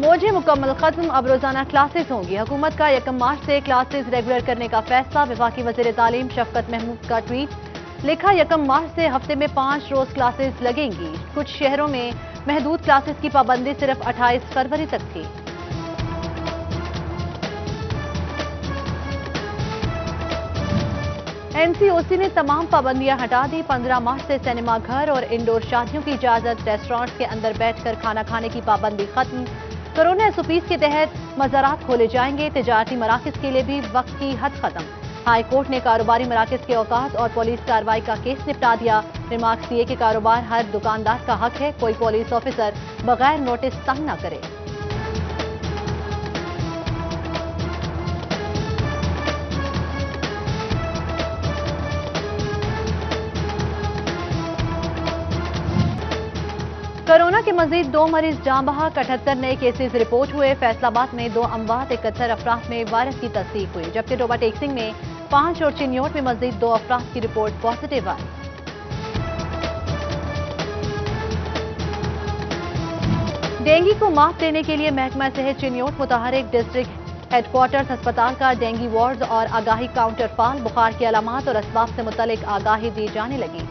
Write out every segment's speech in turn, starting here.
موجیں مکمل ختم، اب روزانہ کلاسز ہوں گی۔ حکومت کا 1 مارچ سے کلاسز ریگولر کرنے کا فیصلہ۔ وفاقی وزیر تعلیم شفقت محمود کا ٹویٹ، لکھا 1 مارچ سے ہفتے میں 5 روز کلاسز لگیں گی۔ کچھ شہروں میں محدود کلاسز کی پابندی صرف 28 فروری تک تھی۔ این سی او سی نے تمام پابندیاں ہٹا دی۔ 15 مارچ سے سینما گھر اور انڈور شادیوں کی اجازت، ریسٹورانٹس کے اندر بیٹھ کر کھانا کھانے کی پابندی ختم۔ کورونا SOPs کے تحت مزارات کھولے جائیں گے۔ تجارتی مراکز کے لیے بھی وقت کی حد ختم۔ ہائی کورٹ نے کاروباری مراکز کے اوقات اور پولیس کارروائی کا کیس نپٹا دیا۔ ریمارکس دیے کہ کاروبار ہر دکاندار کا حق ہے، کوئی پولیس آفیسر بغیر نوٹس تنگ نہ کرے۔ کورونا کے مزید 2 مریض جاں بحق، 78 نئے کیسز رپورٹ ہوئے۔ فیصل آباد میں 2 اموات، 71 افراد میں وائرس کی تصدیق ہوئی، جبکہ ڈوبا ٹیکسنگ میں 5 اور چنیوٹ میں مزید 2 افراد کی رپورٹ پازیٹیو آئی۔ ڈینگی کو مات دینے کے لیے محکمہ صحت چنیوٹ متحرک، ڈسٹرکٹ ہیڈ کوارٹرز ہسپتال کا ڈینگی وارڈز اور آگاہی کاؤنٹر فعال۔ بخار کی علامات اور اسباب سے متعلق آگاہی دی جانے لگی۔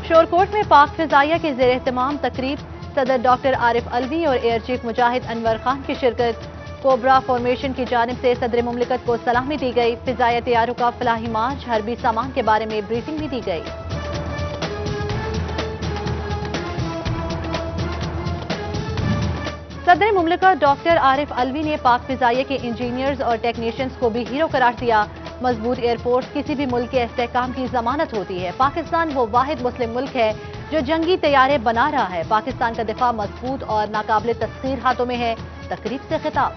شورکوٹ میں پاک فضائیہ کے زیر اہتمام تقریب، صدر ڈاکٹر عارف علوی اور ایئر چیف مجاہد انور خان کی شرکت۔ کوبرا فارمیشن کی جانب سے صدر مملکت کو سلامی دی گئی۔ فضائیہ طیاروں کا فلاحی مارچ، حربی سامان کے بارے میں بریفنگ بھی دی گئی۔ صدر مملکت ڈاکٹر عارف علوی نے پاک فضائیہ کے انجینئرز اور ٹیکنیشینز کو بھی ہیرو قرار دیا۔ مضبوط ایئر فورس کسی بھی ملک کے استحکام کی ضمانت ہوتی ہے۔ پاکستان وہ واحد مسلم ملک ہے جو جنگی طیارے بنا رہا ہے۔ پاکستان کا دفاع مضبوط اور ناقابل تسخیر ہاتھوں میں ہے۔ تقریب سے خطاب۔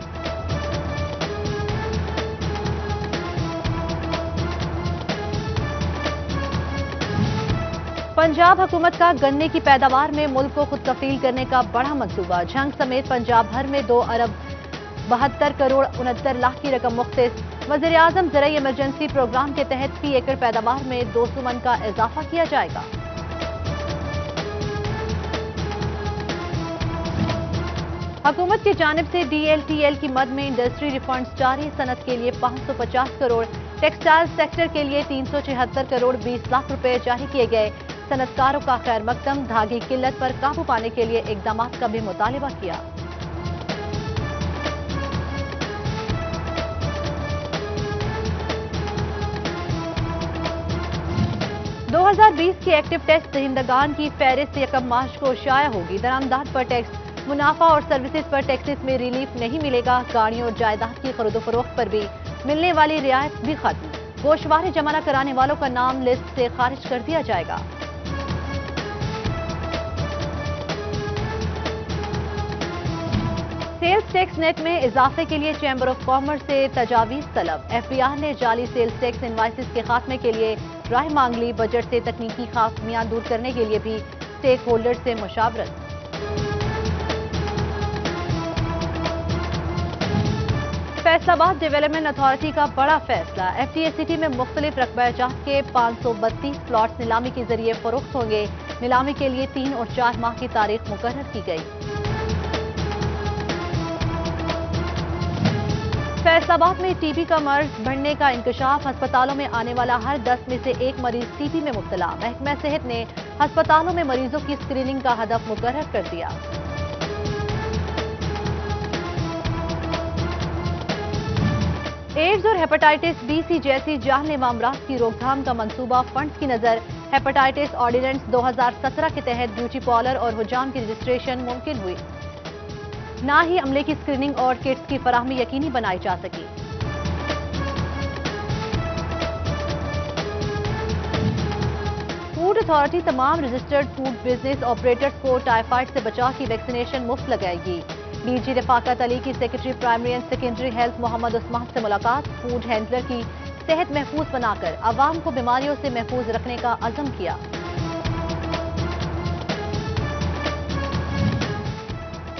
پنجاب حکومت کا گنے کی پیداوار میں ملک کو خود کفیل کرنے کا بڑا منصوبہ۔ جھنگ سمیت پنجاب بھر میں 2 ارب 72 کروڑ 69 لاکھ کی رقم مختص۔ وزیر اعظم زرعی ایمرجنسی پروگرام کے تحت فی ایکڑ پیداوار میں 200 من کا اضافہ کیا جائے گا۔ حکومت کی جانب سے DLTL کی مد میں انڈسٹری ریفنڈز جاری، صنعت کے لیے 550 کروڑ، ٹیکسٹائل سیکٹر کے لیے 376 کروڑ 20 لاکھ روپے جاری کیے گئے۔ صنعت کاروں کا خیر مقدم، دھاگے قلت پر قابو پانے کے لیے اقدامات کا بھی مطالبہ کیا۔ دو 2020 کی ایکٹیو ٹیکس دہندگان کی فہرست 1 مارچ کو شائع ہوگی۔ درآمدات پر ٹیکس، منافع اور سروسز پر ٹیکسز میں ریلیف نہیں ملے گا۔ گاڑیوں اور جائیداد کی خرید و فروخت پر بھی ملنے والی رعایت بھی ختم۔ گوشوارے جمع نہ کرانے والوں کا نام لسٹ سے خارج کر دیا جائے گا۔ سیلز ٹیکس نیٹ میں اضافے کے لیے چیمبر آف کامرس سے تجاویز طلب۔ FBR نے جعلی سیلز ٹیکس انوائسز کے خاتمے کے لیے رائے مانگ لی۔ بجٹ سے تکنیکی خامیاں دور کرنے کے لیے بھی اسٹیک ہولڈر سے مشاورت۔ فیصل آباد ڈیولپمنٹ اتھارٹی کا بڑا فیصلہ۔ FTA سٹی میں مختلف رقبہ جات کے 532 پلاٹس نیلامی کے ذریعے فروخت ہوں گے۔ نیلامی کے لیے 3 اور 4 ماہ کی تاریخ مقرر کی گئی۔ فیصل آباد میں TB کا مرض بڑھنے کا انکشاف، ہسپتالوں میں آنے والا ہر 10 میں سے 1 مریض TB میں مبتلا۔ محکمہ صحت نے ہسپتالوں میں مریضوں کی اسکریننگ کا ہدف مقرر کر دیا۔ ایڈز اور ہیپاٹائٹس B C جیسی جان لیوا امراض کی روک تھام کا منصوبہ، فنڈز کی نظر۔ ہیپاٹائٹس آرڈیننس 2017 کے تحت بیوٹی پارلر اور حجام کی رجسٹریشن ممکن ہوئی، نہ ہی عملے کی اسکریننگ اور کٹس کی فراہمی یقینی بنائی جا سکی۔ فوڈ اتھارٹی تمام رجسٹرڈ فوڈ بزنس آپریٹرز کو ٹائیفائڈ سے بچاؤ کی ویکسینیشن مفت لگائے گی۔ DG رفاقت علی کی secretary primary and secondary health Muhammad Usman سے ملاقات۔ فوڈ ہینڈلر کی صحت محفوظ بنا کر عوام کو بیماریوں سے محفوظ رکھنے کا عزم کیا۔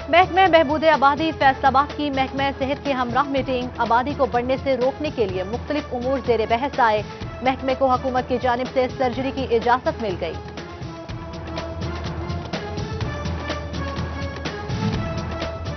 محکمہ بہبود آبادی فیصل آباد کی محکمہ صحت کے ہمراہ میٹنگ۔ آبادی کو بڑھنے سے روکنے کے لیے مختلف امور زیر بحث آئے۔ محکمے کو حکومت کی جانب سے سرجری کی اجازت مل گئی۔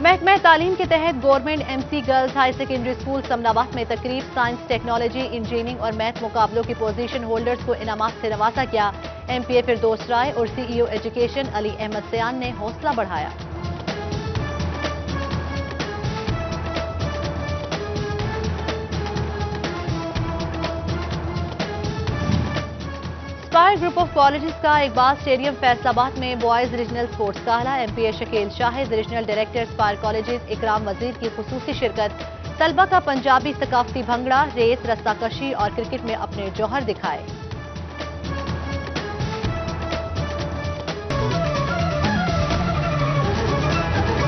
محکمہ تعلیم کے تحت government M C girls high secondary school Samanabad میں تقریب سائنس ٹیکنالوجی انجینئرنگ اور میتھ مقابلوں کی پوزیشن ہولڈرز کو انعامات سے نوازا گیا۔ ایم پی اے فردوس رائے اور سی ای او ایجوکیشن علی احمد سیان نے حوصلہ بڑھایا۔ اسپائر گروپ آف کالجز کا اقبال اسٹیڈیم فیصل آباد میں بوائز ریجنل سپورٹس گالا۔ ایم پی اے شکیل شاہد ریجنل ڈائریکٹر اسپائر کالجز اکرام وزیر کی خصوصی شرکت۔ طلبہ کا پنجابی ثقافتی بھنگڑا، ریس، رسہ کشی اور کرکٹ میں اپنے جوہر دکھائے۔